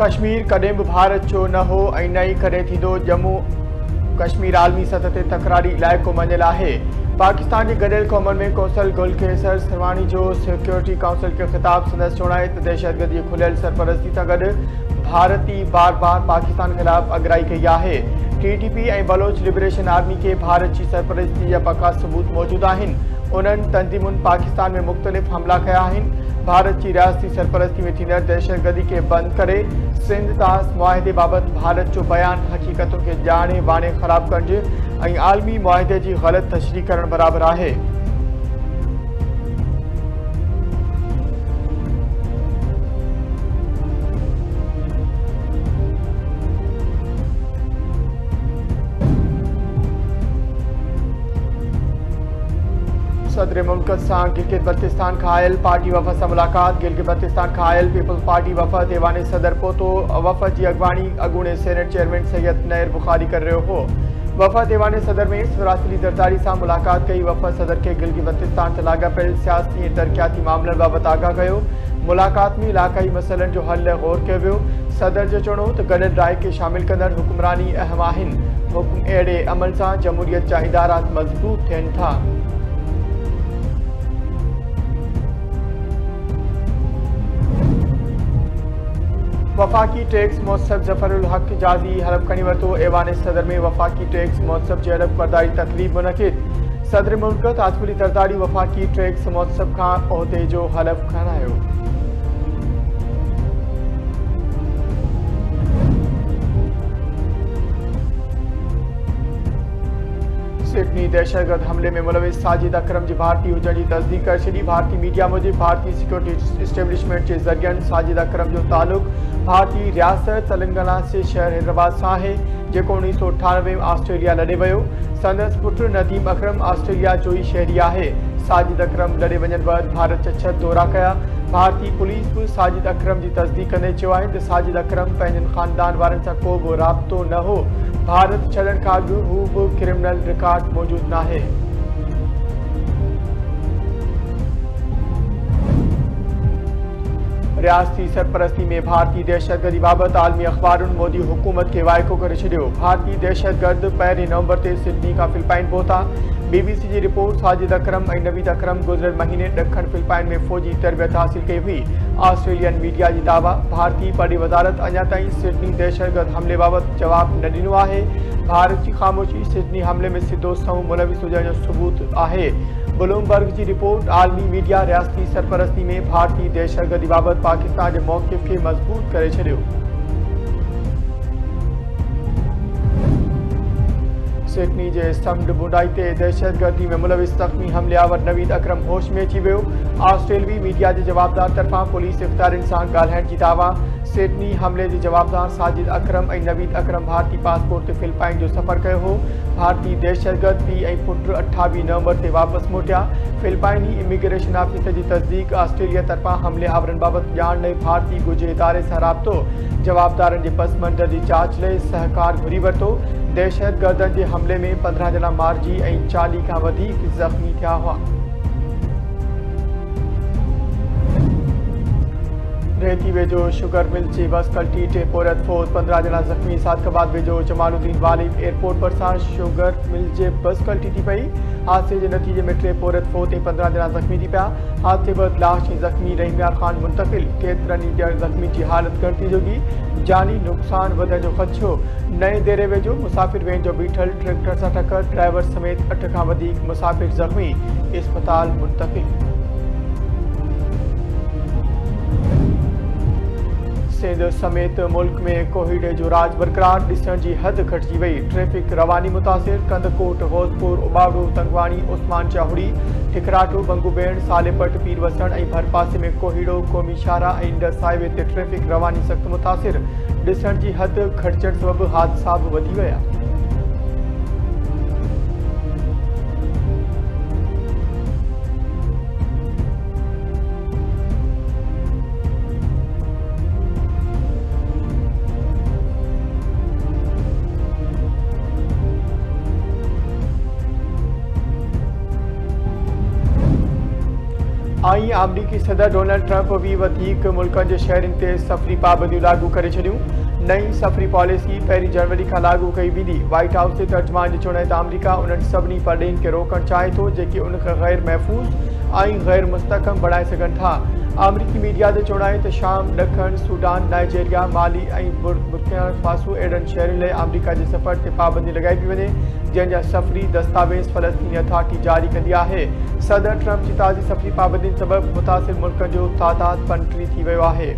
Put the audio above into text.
कश्मीर कॾहिं बि भारत जो न हो ऐं न ई कॾहिं थींदो। जम्मू कश्मीर आलमी सतह ते तकरारी इलाइक़ो मञियलु आहे। पाकिस्तान जी गॾियल क़ौमुनि में कौंसल गुल कैसर सरवानी जो सिक्योरिटी काउंसिल खे ख़िताब संदसि चोणाए त दहशतगर्दी खुलियल सरपरस्ती सां गॾु भारत ई बार बार पाकिस्तान ख़िलाफ़ अगराई कई आहे। TTP ऐं बलोच लिबरेशन आर्मी खे भारत जी सरपरस्ती जा पका सबूत मौजूदु आहिनि। उन्हनि तंज़ीमुनि पाकिस्तान में मुख़्तलिफ़ हमला कया आहिनि। भारत की रियासती सरपरस्ती में थींदड़ दहशतगर्दी के बंद करे सिंध तास मुआहिदे बाबत भारत जो बयान हक़ीक़तुनि खे ॼाणे वाणे ख़राब करणु ऐं आलमी मुआहिदे जी ग़लति तशरीह करण बराबर आहे। सदर मुल्क सां गिलगित बल्तिस्तान खां आयल पार्टी वफ़द सां मुलाक़ात। गिलगित बल्तिस्तान खां आयल पीपल्स पार्टी वफ़द ऐवान सदर पहुतो। वफ़द जी अॻवानी अॻूणे सेनेट चेयरमैन सैयद नैर बुखारी करे रहियो हो। वफ़द ऐवान सदर में सरासरी ज़रदारी सां मुलाक़ात कई। वफ़द सदर खे गिलगित बल्तिस्तान सां लाॻापियल सियासी ऐं तरक़ियाती मामलनि बाबति आगाह कयो। मुलाक़ात में इलाक़ाई मसइलनि जो हल ग़ौर कयो वियो। सदर जो चवणो त गॾियल राय खे शामिल कंदड़ हुक्मरानी अहम आहिनि। अहिड़े अमल सां जमहूरियत जा इदारा मज़बूत थियनि था। वफ़ाक़ी टैक्स महोत्सव ज़फ़रुल हक़ जाज़ी हलफ़ खणी वरितो। ऐवान सदर में वफ़ाक़ी टैक्स महोत्सव जी हलफ़ बरदारी तक़रीब मुनक़िद। सदर मुल्क आसिफ अली ज़रदारी वफ़ाक़ी टैक्स महोत्सव खां उहिदे जो हलफ़ खणायो। सिडनी दहशतगर्द हमले में मुलविस साजिद अकरम जी भारतीय हुजण जी तस्दीक करे छॾी। भारतीय मीडिया मूजिब भारतीय सिक्योरिटी इस्टेब्लिशमेंट जे ज़रियनि साजिद अकरम जो तालुक़ भारतीय रियासत तेलंगाना जे शहर हैदराबाद सां आहे, जेको 1998 में ऑस्ट्रेलिया लॾे वियो। संदसि पुटु नदीम अकरम ऑस्ट्रेलिया जो ई शहरी आहे। साजिद अकरम लॾे वञण बैदि भारत जा 6 दौरा कया। भारतीय पुलिस बि साजिद अकरम जी तस्दीक कंदे चयो आहे त साजिद अकरम पंहिंजनि ख़ानदान वारनि सां को बि राब्तो न हो। भारत छॾण खां अॻु हू बि क्रिमिनल रिकॉर्ड मौजूदु नाहे। रियासती सरपरस्ती में भारतीय दहशतगर्दी बाबति आलमी अख़बारुनि मोदी हुकूमत खे वाइको करे छॾियो। भारतीय दहशतगर्द 1 नवंबर ते सिडनी खां फिलिपाइन पहुता। BBC जी रिपोर्ट साजिद अकरम ऐं नवीद अकरम गुज़िरियल महीने ॾखण फिलिपाइन में फ़ौजी तरबियत हासिल कई हुई। ऑस्ट्रेलियन मीडिया जी दावा। भारतीय पड़ी वज़ारत अञा ताईं सिडनी दहशतगर्द हमले बाबति जवाबु न ॾिनो आहे। भारत जी ख़ामोशी सिडनी हमले में सिधो संहुं मुलविस हुजण जो सबूत आहे। ब्लूमबर्ग जी रिपोर्ट। आलमी मीडिया रियासती सरपरस्ती में भारतीय दहशतगर्दी बाबति पाकिस्तान जे मौक़िफ़ खे मज़बूत करे छॾियो। सिडनी जे समुंड बुंडाई ते दहशतगर्दी में मुलविस ज़ख़्मी हमलावर नवीद अकरम होश में अची वियो। ऑस्ट्रेलवी मीडिया जे जवाबदार तरफ़ां पुलिस इख़्तियारनि सां ॻाल्हाइण जी दावा। सिडनी हमले जे जवाबदार साजिद अकरम ऐं नवीद अकरम भारतीय पासपोर्ट ते फिलिपाइन जो सफ़र कयो हो। भारतीय दहशतगर्द पीउ ऐं पुट 28 नवंबर ते वापसि मोटिया। फिलिपाइनी इमिग्रेशन ऑफिसर जी तस्दीक। ऑस्ट्रेलिया तरफ़ां हमले आवरनि बाबति ॼाण लाइ भारतीय ॻुझे इदारे सां राब्तो। जवाबदारनि जे पस मंज़र जी जांच लाइ सहकार घुरी वरितो। दहशतगर्दनि जे हमले में 15 ॼणा मारिजी ऐं 40 खां वधीक ज़ख़्मी थिया हुआ। रेती वेझो शुगर मिल जी बस कल्टी 3 पोरत फौत 15 ॼणा ज़ख़्मी। सादकाबाद वेझो जमालुद्दीन वालिद एयरपोर्ट भरिसां शुगर मिल जे बस कल्टी थी पई। हादसे जे नतीजे में 3 पोरत फौत ऐं 15 ॼणा ज़ख़्मी थी पिया। हादसे बैदि लाश ऐं ज़ख़्मी रहीमयार ख़ान मुंतक़िल। केतिरनि ई ज़ख़्मी जी हालत गणती जोगी। जानी नुक़सान वधण जो ख़दशो। नए देरे वेझो मुसाफ़िर वैन जो बीठल ट्रैक्टर सां टकर। ड्राइवर समेत 8 खां वधीक मुसाफ़िर ज़ख़्मी। इस्पताल मुंतक़िल। सिंध समेत मुल्क में कोहीड़े जो राज बरक़रार। ॾिसण जी हद घटिजी वई। ट्रैफ़िक रवानी मुतासिर। कंदकोट गौसपुर उबाड़ो तंगवाणी उस्मान चाहुड़ी ठिकराटो बंगुबेण सालेपट पीरवसण ऐं भरपासे में कोहीड़ो क़ौमी शाहरा ऐं इंडस हाईवे ते ट्रैफ़िक रवानी सख़्त मुतासिर। ॾिसण जी हद घटिजण सबबि हादसा बि वधी विया। आई आम अमरीकी सदर डोनाल्ड ट्रंप भी वधीक मुल्कनि जे शहरनि ते सफ़री पाबंदियूं लागू करे छॾियूं। नई सफ़री पॉलिसी 1 जनवरी खां लागू कई वेंदी। व्हाइट हाउस जे तर्जुमान जो चवणु आहे त अमरीका उन्हनि सभिनी परॾेहिनि खे रोकणु चाहे थो जेके उनखे गैर महफ़ूज़ ऐं गैर मुस्तहकम बणाए सघनि था। अमरीकी मीडिया जो चवणु आहे त शाम, ॾखण सूडान, नाइजीरिया, माली ऐं बुर्किना फासो अहिड़नि शहरनि लाइ अमरीका जे सफ़र ते पाबंदी लॻाई पई वञे जंहिं जा सफ़री दस्तावेज़ फ़लस्तीनी अथॉरिटी जारी कंदी आहे। सदर ट्रंप जी ताज़ी सफ़री पाबंदियुनि सबबि मुतासिर मुल्कनि जो तादाद 35 थी वियो आहे।